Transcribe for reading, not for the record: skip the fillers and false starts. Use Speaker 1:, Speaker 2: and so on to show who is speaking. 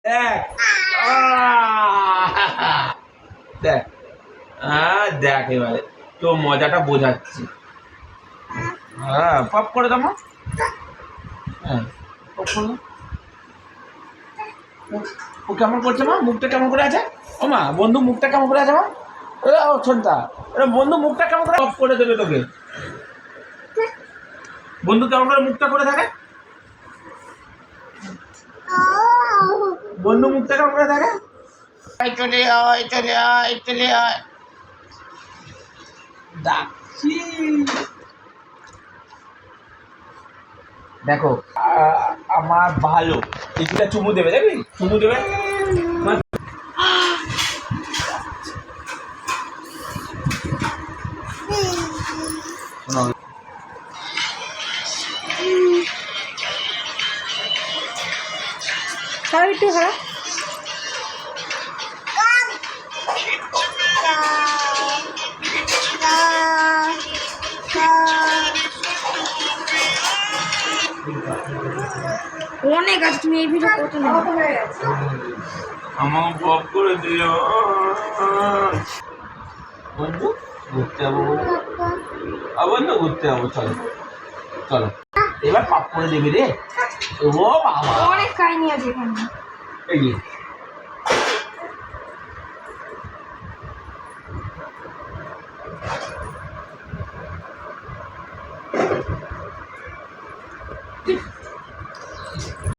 Speaker 1: দেখ দেখ দেখ এবারে তো মজাটা বোঝাচ্ছি। হ্যাঁ পপ করে দাও মা। হ্যাঁ পপ করে দাও। ও কেমন করছে মা? মুখটা কেমন করে আছে? ও মা বন্ধু মুখটা কেমন করে আছে মা? ও ছোটটা বন্ধু মুখটা কেমন করে পপ করে দেবে তোকে? বন্ধু কেমন করে মুখটা করে থাকে? বন্ধু মুখটা কেমন করে থাকে? চলে আয় চলে আয় চলে আয় ডাকছি। দেখো আমার ভালো কিছুটা চুমু দেবে, দেখবি চুমু দেবে।
Speaker 2: একটু হ্যাঁ অনেক আছে, তুমি এই ভিডিও কত না
Speaker 1: আমার পপ করে দিও বন্ধু। ঘুরতে যাবো বন্ধু, ঘুরতে যাবো, চলো চলো এবার পপ করে দেবে রে। ও বাবা
Speaker 2: অনেক কাহিনী আছে এখানে।
Speaker 1: এই